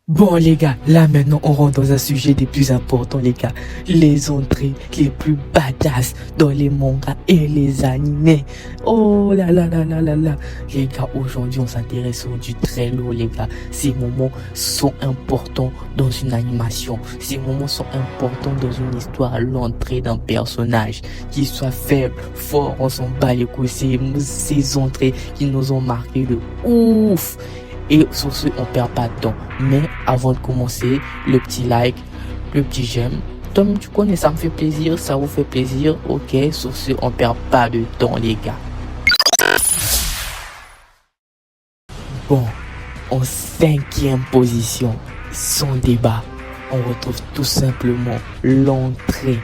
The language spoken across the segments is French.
Bon les gars, là maintenant on rentre dans un sujet des plus importants les gars. Les entrées les plus badass dans les mangas et les animés. Oh là là là là là là. Les gars, aujourd'hui on s'intéresse au du très lourd les gars. Ces moments sont importants dans une animation. Ces moments sont importants dans une histoire. L'entrée d'un personnage, qu'il soit faible, fort, on s'en bat les couilles. Ces entrées qui nous ont marqué de ouf. Et sur ce, on perd pas de temps. Mais avant de commencer, le petit like, le petit j'aime. Tom, tu connais, ça me fait plaisir, ça vous fait plaisir. Ok, sur ce, on perd pas de temps, les gars. Bon, en 5e position, sans débat, on retrouve tout simplement l'entrée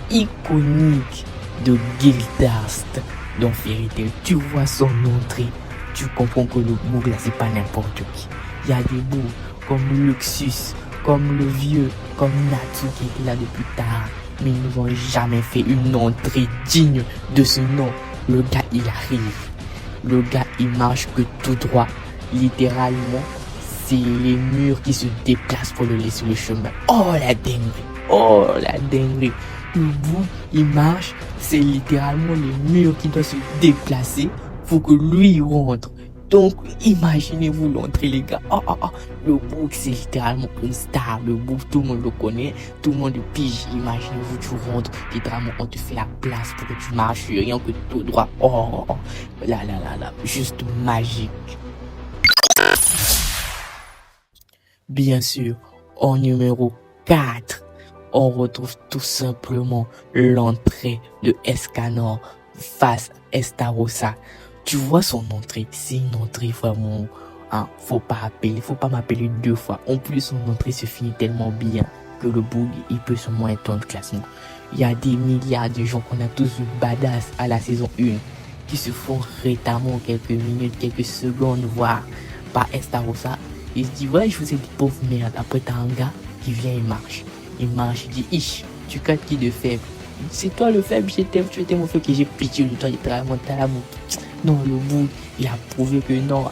iconique de Gildarst dans Fairy Tail. Tu vois son entrée, tu comprends que le boug là c'est pas n'importe qui. Il y a des bougs comme Luxus, comme le vieux, comme Natsu qui était là depuis tard, mais ils nous ont jamais fait une entrée digne de ce nom. Le gars il arrive, le gars il marche que tout droit, littéralement c'est les murs qui se déplacent pour le laisser le chemin. Oh la dinguerie, oh la dinguerie. Le bout il marche, c'est littéralement les murs qui doivent se déplacer pour que lui rentre. Donc, imaginez-vous l'entrée, les gars. Le bouc, c'est littéralement une star. Le bouc, tout le monde le connaît. Tout le monde le pige. Imaginez-vous, tu rentres. Littéralement, on te fait la place pour que tu marches. Rien que tout droit. Là. Juste magique. Bien sûr, en numéro 4, on retrouve tout simplement l'entrée de Escanor face à Estarossa. Tu vois son entrée, c'est une entrée vraiment, faut pas m'appeler 2 fois. En plus, son entrée se finit tellement bien que le boug, il peut sûrement être dans le classement. Il y a des milliards de gens qu'on a tous vu badass à la saison 1 qui se font rétamment quelques minutes, quelques secondes, voire par Estarossa. Il se dit, ouais, je faisais des pauvres merdes. Après, t'as un gars qui vient, il marche, il dit, ish, tu captes qui de faible. C'est toi le faible, tu étais mon faible, que j'ai pitié de toi, littéralement, t'as l'amour. Non, le bout, il a prouvé que non.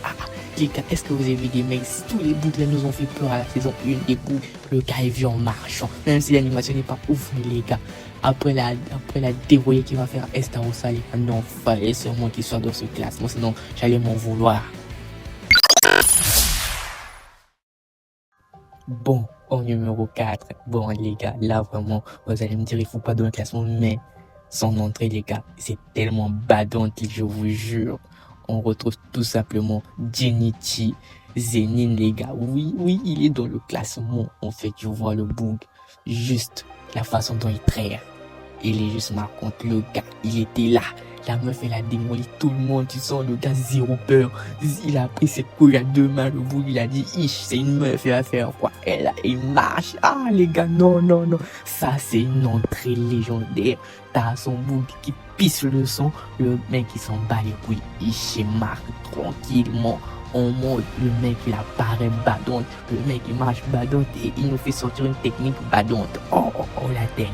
Les gars, est-ce que vous avez vu des mecs, tous les bouts là nous ont fait peur à la saison 1, les bouts, le gars est vu en marchant. Même si l'animation n'est pas ouf, mais les gars, après la dévoyée qu'il va faire Estarossa, les gars, non, fallait sûrement qu'il soit dans ce classement, sinon j'allais m'en vouloir. Bon, au numéro 4, bon les gars, là vraiment, vous allez me dire, il faut pas donner le classement, mais son entrée les gars, c'est tellement badante, je vous jure. On retrouve tout simplement Genichi Zenin les gars. Oui, il est dans le classement. En fait, tu vois le bug, juste la façon dont il traite. Il est juste marquant, le gars, il était là. La meuf, elle a démoli tout le monde, tu sens le gars zéro peur. Il a pris ses couilles à 2 mains, le bout, il a dit, c'est une meuf, elle va faire quoi? Il marche. Les gars, non. Ça, c'est une entrée légendaire. T'as son bout qui pisse le sang, le mec, il s'en bat les couilles, il marche tranquillement. On monte, le mec, il apparaît badante, le mec, il marche badante et il nous fait sortir une technique badante. La dinguerie.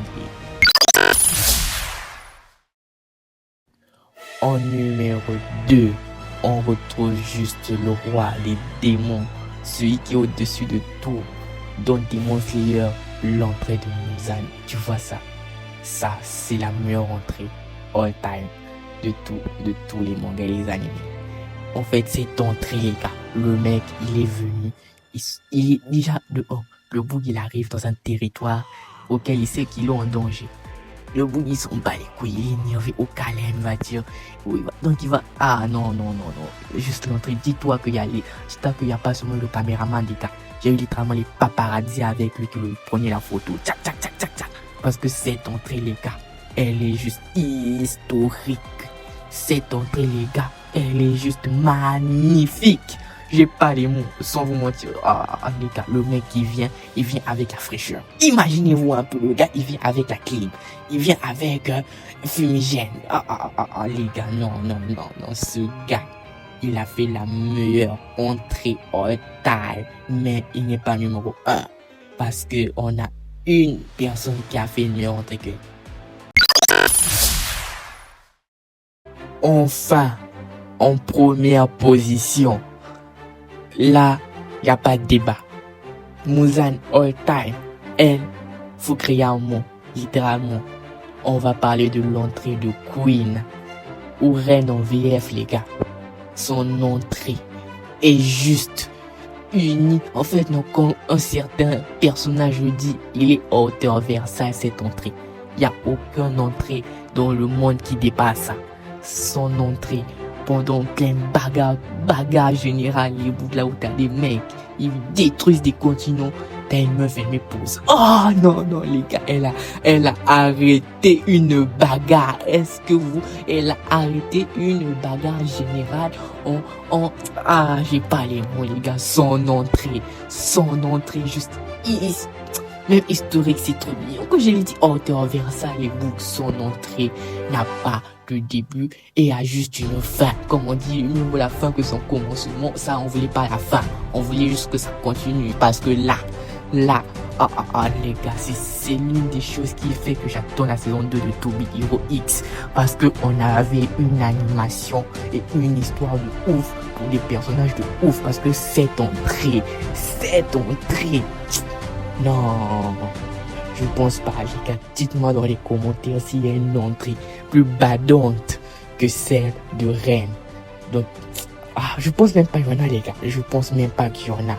En numéro 2, on retrouve juste le roi, les démons, celui qui est au-dessus de tout, dont Demon Slayer, l'entrée de Muzan. Tu vois ça? Ça, c'est la meilleure entrée all time de tous les mangas et les animés. En fait, cette entrée, les gars, le mec, il est venu, il est déjà dehors. Le boug, il arrive dans un territoire auquel il sait qu'il est en danger. Le bout, il s'en bat les couilles, il est énervé au calme, il va dire. Donc il va, non. Juste l'entrée, dis-toi qu'il y a pas seulement le caméraman des gars. J'ai eu littéralement les paparazzi avec lui qui lui prenaient la photo. Tchac. Parce que cette entrée, les gars, elle est juste historique. Cette entrée, les gars, elle est juste magnifique. J'ai pas les mots, sans vous mentir. Les gars, le mec il vient avec la fraîcheur. Imaginez-vous un peu, le gars, il vient avec la clim. Il vient avec fumigène. Les gars, non. Ce gars, il a fait la meilleure entrée all time. Mais il n'est pas numéro 1. Parce que on a une personne qui a fait une meilleure entrée que lui. Enfin, en première position. Là, il n'y a pas de débat. Muzan all time. Elle, faut créer un mot, littéralement. On va parler de l'entrée de Queen, ou Reine en VF, les gars. Son entrée est juste unique. En fait, non, quand un certain personnage le dit, il est à hauteur Versailles, cette entrée. Il n'y a aucune entrée dans le monde qui dépasse ça. Son entrée, pendant plein bagarre générale, les bouts là où t'as des mecs, ils détruisent des continents. T'as une meuf, elle m'épouse. Oh non, les gars, elle a arrêté une bagarre. Elle a arrêté une bagarre générale j'ai pas les mots, les gars. Son entrée, juste, même historique, c'est trop bien. Quand je l'ai dit, t'es envers ça, les boucs, son entrée n'a pas de début et a juste une fin. Comme on dit, mieux vaut la fin que son commencement. Ça, on voulait pas la fin. On voulait juste que ça continue. Parce que là, les gars, c'est l'une des choses qui fait que j'attends la saison 2 de To Be Hero X. Parce que on avait une animation et une histoire de ouf pour des personnages de ouf. Parce que cette entrée, non, je pense pas, les gars. Dites-moi dans les commentaires s'il y a une entrée plus badante que celle de Reine. Donc, je pense même pas qu'il y en a, les gars. Je pense même pas qu'il y en a.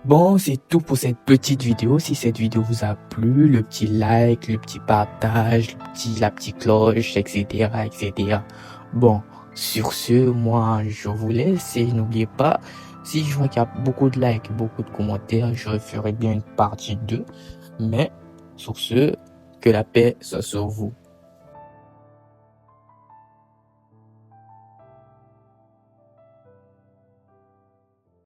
Bon, c'est tout pour cette petite vidéo. Si cette vidéo vous a plu, le petit like, le petit partage, la petite cloche, etc., etc. Bon, sur ce, moi, je vous laisse et n'oubliez pas, si je vois qu'il y a beaucoup de likes, beaucoup de commentaires, je ferai bien une partie 2. Mais, sur ce, que la paix soit sur vous.